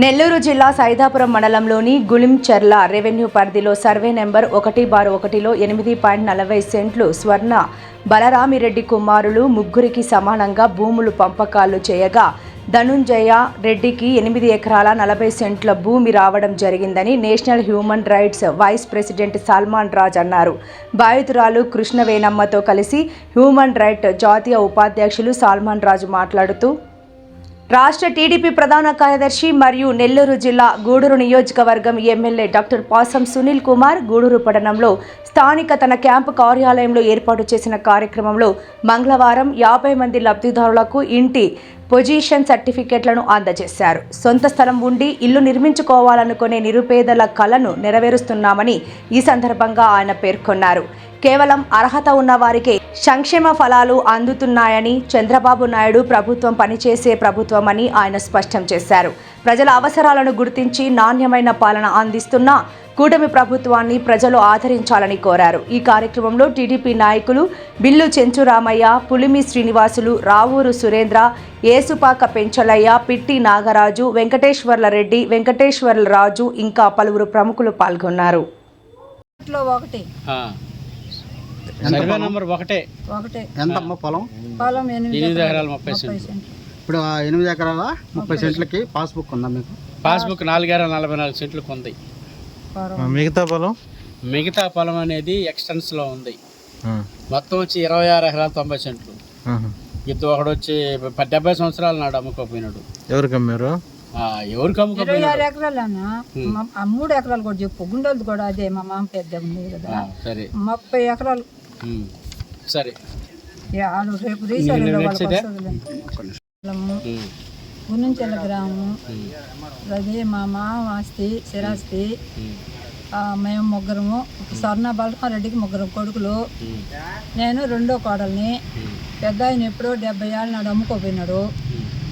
నెల్లూరు జిల్లా సైదాపురం మండలంలోని గుళించర్ల రెవెన్యూ పరిధిలో సర్వే నెంబర్ 1/1లో 8.40 సెంట్లు స్వర్ణ బలరామిరెడ్డి కుమారులు ముగ్గురికి సమానంగా భూములు పంపకాలు చేయగా ధనుంజయ రెడ్డికి 8 ఎకరాల 40 సెంట్ల భూమి రావడం జరిగిందని national human rights vice president Salman Raj అన్నారు. బాధితురాలు కృష్ణవేణమ్మతో కలిసి హ్యూమన్ రైట్ జాతీయ ఉపాధ్యక్షులు సల్మాన్ రాజ్ మాట్లాడుతూ రాష్ట్ర టీడీపీ ప్రధాన కార్యదర్శి మరియు నెల్లూరు జిల్లా గూడూరు నియోజకవర్గం ఎమ్మెల్యే డాక్టర్ పాసం సునీల్ కుమార్ గూడూరు పట్టణంలో స్థానిక తన క్యాంపు కార్యాలయంలో ఏర్పాటు చేసిన కార్యక్రమంలో మంగళవారం 50 మంది లబ్ధిదారులకు ఇంటి పొజిషన్ సర్టిఫికెట్లను అందజేశారు. సొంత స్థలం ఉండి ఇల్లు నిర్మించుకోవాలనుకునే నిరుపేదల కలను నెరవేరుస్తున్నామని ఈ సందర్భంగా ఆయన పేర్కొన్నారు. కేవలం అర్హత ఉన్న వారికే సంక్షేమ ఫలాలు అందుతున్నాయని, చంద్రబాబు నాయుడు ప్రభుత్వం పనిచేసే ప్రభుత్వమని ఆయన స్పష్టం చేశారు. ప్రజల అవసరాలను గుర్తించి నాణ్యమైన పాలన అందిస్తున్న కూటమి ప్రభుత్వాన్ని ప్రజలు ఆదరించాలని కోరారు. ఈ కార్యక్రమంలో టీడీపీ నాయకులు బిల్లు చెంచురామయ్య, పులిమి శ్రీనివాసులు, రావూరు సురేంద్ర, ఏసుపాక పెంచలయ్య, పిట్టి నాగరాజు, వెంకటేశ్వర్ల రెడ్డి, వెంకటేశ్వర్ల రాజు ఇంకా పలువురు ప్రముఖులు పాల్గొన్నారు. సర్వే నంబర్ 1 ఎంతమ్మా పొలం? 8 ఎకరాల 30 సెంట్లు. ఇప్పుడు 8 ఎకరాల 30 సెంట్లకి పాస్బుక్ ఉందా మీకు? పాస్బుక్ 4 ఎకరాల 44 సెంట్లకు ఉంది. మిగతా పొలం అనేది ఎక్స్టెన్స్ లో ఉంది. మొత్తం వచ్చి 26 ఎకరాల 90 సెంట్లు. ఇద్దరు ఒకడు వచ్చి 70 సంవత్సరాల నాడు అమ్ముకోపోయినాడు. ఎవరికి అమ్మారు? ఎవరికి అమ్ముకోపోయినాడు? 26 ఎకరాలన్నా 3 ఎకరాలు కూడా చెప్పు. గుండెలది కూడా అదే మా మామ పెద్ద ఉంది కదా. సరే 30 ఎకరాలు. సరే రేపు రీసెల్లో గుణించెల గ్రామం అదే మా మామ ఆస్తి స్థిరాస్తి. మేము ముగ్గురము, స్వర్ణ బలరామిరెడ్డికి 3 కొడుకులు, నేను 2వ కోడల్ని. పెద్ద ఆయన ఎప్పుడో 70 ఏళ్ళ నాడు అమ్ముకోపోయినాడు.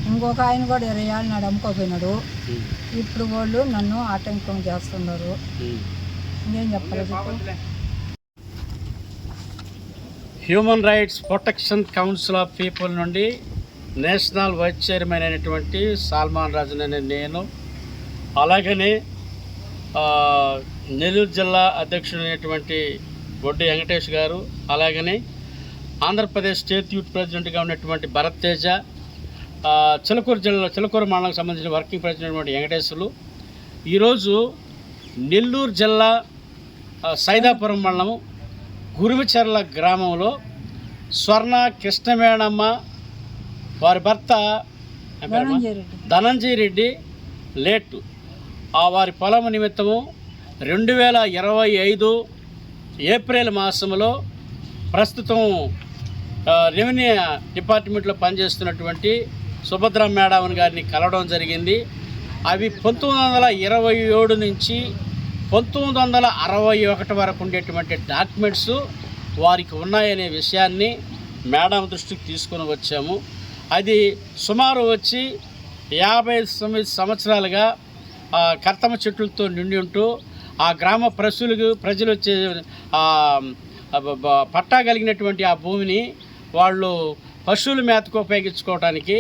ఇంకొక ఆయన కూడా 20 ఏళ్ళ నాడు అమ్ముకోపోయినాడు. ఇప్పుడు వాళ్ళు నన్ను ఆటంకం చేస్తున్నారు. ఇంకేం చెప్పాలి చెప్పు. Human rights protection council of people నుండి నేషనల్ వైస్ చైర్మన్ అయినటువంటి సల్మాన్ రాజ్ అనే నేను, అలాగనే నెల్లూరు జిల్లా అధ్యక్షుడైనటువంటి బొడ్డి వెంకటేష్ గారు, అలాగనే ఆంధ్రప్రదేశ్ స్టేట్ యూత్ ప్రెసిడెంట్గా ఉన్నటువంటి భరత్ తేజ, చిలకూరు జిల్లా చిలకూరు మండలానికి సంబంధించిన వర్కింగ్ ప్రెసిడెంట్ వెంకటేశ్వర్లు ఈరోజు నెల్లూరు జిల్లా సైదాపురం మండలం గురుమిచర్ల గ్రామంలో స్వర్ణ కృష్ణవేణమ్మ వారి భర్త ధనంజయ రెడ్డి లేట్ వారి పొలం నిమిత్తము 2025 ఏప్రిల్ మాసంలో ప్రస్తుతం రెవెన్యూ డిపార్ట్మెంట్లో పనిచేస్తున్నటువంటి సుభద్ర మేడం గారిని కలవడం జరిగింది. అవి 1927 నుంచి 1961 వరకు ఉండేటువంటి డాక్యుమెంట్స్ వారికి ఉన్నాయనే విషయాన్ని మేడం దృష్టికి తీసుకొని వచ్చాము. అది సుమారు వచ్చి 59 సంవత్సరాలుగా కర్తమ చెట్లతో నిండి ఉంటూ ఆ గ్రామ ప్రజలు వచ్చే పట్టా కలిగినటువంటి ఆ భూమిని వాళ్ళు పశువుల మేతకు ఉపయోగించుకోవడానికి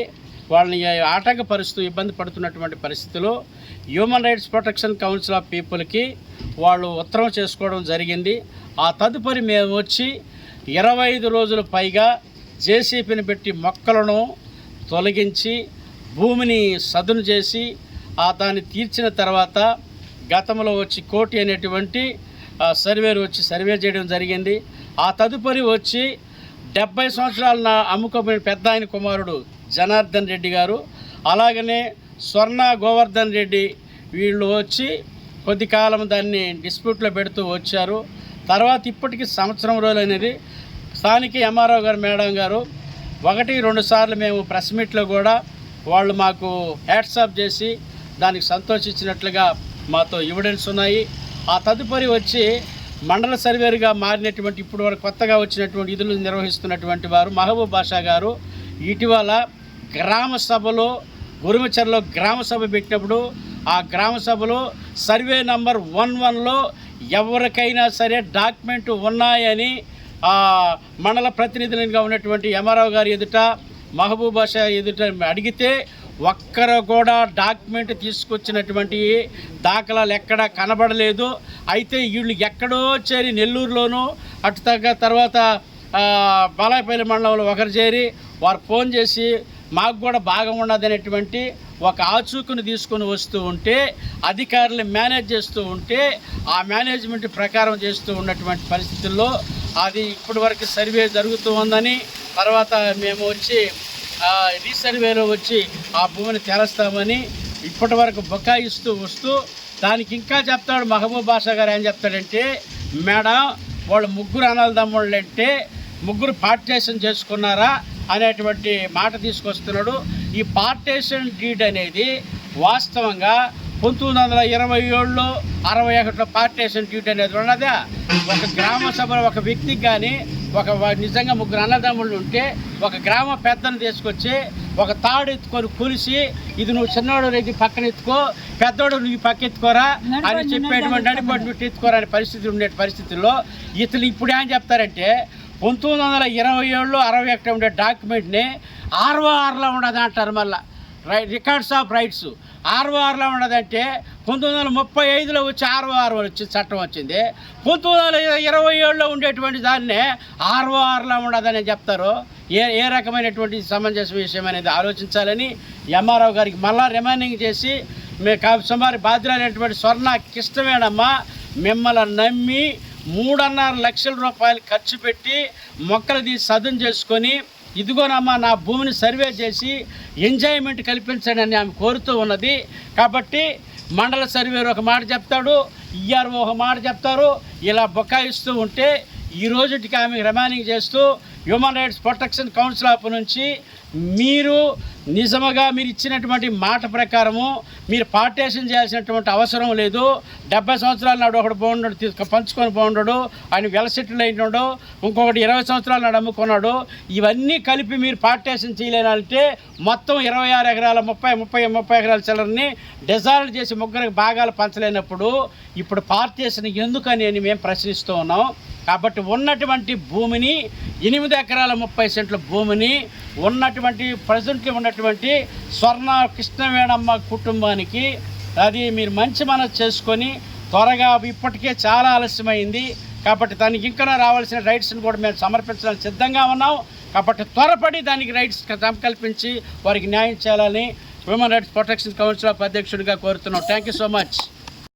వాళ్ళని ఆటంకపరుస్తూ ఇబ్బంది పడుతున్నటువంటి పరిస్థితిలో human rights protection council of పీపుల్కి వాళ్ళు ఉత్తరం చేసుకోవడం జరిగింది. ఆ తదుపరి మేము వచ్చి 25 రోజుల పైగా జేసీపీని పెట్టి మొక్కలను తొలగించి భూమిని సదును చేసి దాన్ని తీర్చిన తర్వాత గతంలో వచ్చి కోటి అనేటువంటి సర్వేరు వచ్చి సర్వే చేయడం జరిగింది. ఆ తదుపరి వచ్చి 70 సంవత్సరాల అమ్ముకోబోయిన పెద్ద ఆయన కుమారుడు జనార్దన్ రెడ్డి గారు, అలాగనే స్వర్ణ గోవర్ధన్ రెడ్డి వీళ్ళు వచ్చి కొద్ది కాలం దాన్ని డిస్ప్యూట్లో పెడుతూ వచ్చారు. తర్వాత ఇప్పటికీ సంవత్సరం రోజులు అనేది స్థానిక ఎంఆర్ఓ గారు మేడం గారు 1-2 సార్లు మేము ప్రెస్ మీట్లో కూడా వాళ్ళు మాకు హ్యాట్సాప్ చేసి దానికి సంతోషించినట్లుగా మాతో ఎవిడెన్స్ ఉన్నాయి. ఆ తదుపరి వచ్చి మండల సర్వేరుగా మారినటువంటి ఇప్పుడు వరకు కొత్తగా వచ్చినటువంటి విధులు నిర్వహిస్తున్నటువంటి వారు మహబూబ్ బాషా గారు ఇటీవల గ్రామ సభలో గురుమిచర్లో గ్రామ సభ పెట్టినప్పుడు ఆ గ్రామ సభలో సర్వే నంబర్ 11లో ఎవరికైనా సరే డాక్యుమెంట్ ఉన్నాయని మండల ప్రతినిధులుగా ఉన్నటువంటి ఎంఆర్ఓ గారి ఎదుట మహబూబ్ బాషా ఎదుట అడిగితే ఒక్కరు కూడా డాక్యుమెంట్ తీసుకొచ్చినటువంటి దాఖలాలు ఎక్కడా కనబడలేదు. అయితే వీళ్ళు ఎక్కడో చేరి నెల్లూరులోనూ అటు తర్వాత బాలాయపల్లి మండలంలో ఒకరు చేరి వారు ఫోన్ చేసి మాకు కూడా భాగం ఉన్నదనేటువంటి ఒక ఆచూకుని తీసుకొని వస్తూ ఉంటే అధికారులు మేనేజ్ చేస్తూ ఉంటే ఆ మేనేజ్మెంట్ ప్రకారం చేస్తూ ఉన్నటువంటి పరిస్థితుల్లో అది ఇప్పటి వరకు సర్వే జరుగుతూ ఉందని, తర్వాత మేము వచ్చి రీసర్వేలో వచ్చి ఆ భూమిని తెరస్తామని ఇప్పటి వరకు బకాయిస్తూ వస్తూ దానికి ఇంకా చెప్తాడు మహబూబ్ బాషా గారు. ఏం చెప్తాడంటే, మేడం వాళ్ళు ముగ్గురు అన్నదమ్ముళ్ళు అంటే ముగ్గురు పార్టీషన్ చేసుకున్నారా అనేటువంటి మాట తీసుకొస్తున్నాడు. ఈ పార్టీషన్ డీడ్ అనేది వాస్తవంగా 1927లో 61లో పార్టీషన్ డీడ్ అనేది ఉన్నదా? ఒక గ్రామ సభలో ఒక వ్యక్తికి కానీ నిజంగా ముగ్గురు అన్నదమ్ముళ్ళు ఉంటే ఒక గ్రామ పెద్దను తీసుకొచ్చి ఒక తాడు ఎత్తుకొని కూలిసి, ఇది నువ్వు చిన్నోడు రేగి పక్కన ఎత్తుకో, పెద్దోడు నువ్వు పక్క ఎత్తుకోరా అని చెప్పేటువంటి నడిపడి ఎత్తుకోరా అనే పరిస్థితి ఉండే పరిస్థితుల్లో ఇతను ఇప్పుడు ఏం చెప్తారంటే 1927లో 61 ఉండే డాక్యుమెంట్ని RORలో ఉండదు అంటారు. మళ్ళీ రికార్డ్స్ ఆఫ్ రైట్స్ RORలో ఉండదంటే 1935లో వచ్చి ROR వచ్చి చట్టం వచ్చింది. 1927లో ఉండేటువంటి దాన్నే RORలో ఉండదని చెప్తారు. ఏ రకమైనటువంటి సమంజస విషయం అనేది ఆలోచించాలని ఎంఆర్ఓ గారికి మళ్ళా రిమైండింగ్ చేసి, సుమారు బాధ్యులైనటువంటి స్వర్ణ కృష్ణవేణమ్మ మిమ్మల్ని నమ్మి 3.5 లక్షల రూపాయలు ఖర్చు పెట్టి మొక్కలు తీసి సదును చేసుకొని, ఇదిగోనమ్మా నా భూమిని సర్వే చేసి ఎంజాయ్మెంట్ కల్పించండి అని ఆమె కోరుతూ ఉన్నది. కాబట్టి మండల సర్వేరు ఒక మాట చెప్తాడు, ఈఆర్ఓ ఒక మాట చెప్తారు. ఇలా బొకాయిస్తూ ఉంటే ఈ రోజుకి ఆమె రిమైండింగ్ చేస్తూ human rights protection council of నుంచి మీరు నిజముగా మీరు ఇచ్చినటువంటి మాట ప్రకారము మీరు పార్టీషన్ చేయాల్సినటువంటి అవసరం లేదు. 70 సంవత్సరాల నాడు ఒకడు బాగున్నాడు పంచుకొని బాగున్నాడు, ఆయన వెలసెటిల్ అయినాడు, ఇంకొకటి 20 సంవత్సరాల నాడు అమ్ముకున్నాడు. ఇవన్నీ కలిపి మీరు పార్టీషన్ చేయలేనంటే మొత్తం 26 ఎకరాల 30 ఎకరాల చిల్లరని డిజాల్వ్ చేసి ముగ్గురికి భాగాలు పంచలేనప్పుడు ఇప్పుడు పార్టీషన్ ఎందుకని అని మేము ప్రశ్నిస్తూ ఉన్నాం. కాబట్టి ఉన్నటువంటి భూమిని 8 ఎకరాల 30 సెంట్ల భూమిని ఉన్నటువంటి ప్రజెంట్గా ఉన్నటువంటి స్వర్ణ కృష్ణవేణమ్మ కుటుంబానికి అది మీరు మంచి మనసు చేసుకొని త్వరగా, ఇప్పటికే చాలా ఆలస్యమైంది కాబట్టి దానికి ఇంకా రావాల్సిన రైట్స్ని కూడా మేము సమర్పించడానికి సిద్ధంగా ఉన్నాం. కాబట్టి త్వరపడి దానికి రైట్స్ కల్పించి వారికి న్యాయం చేయాలని human rights protection council of అధ్యక్షుడిగా కోరుతున్నాం. Thank you so much.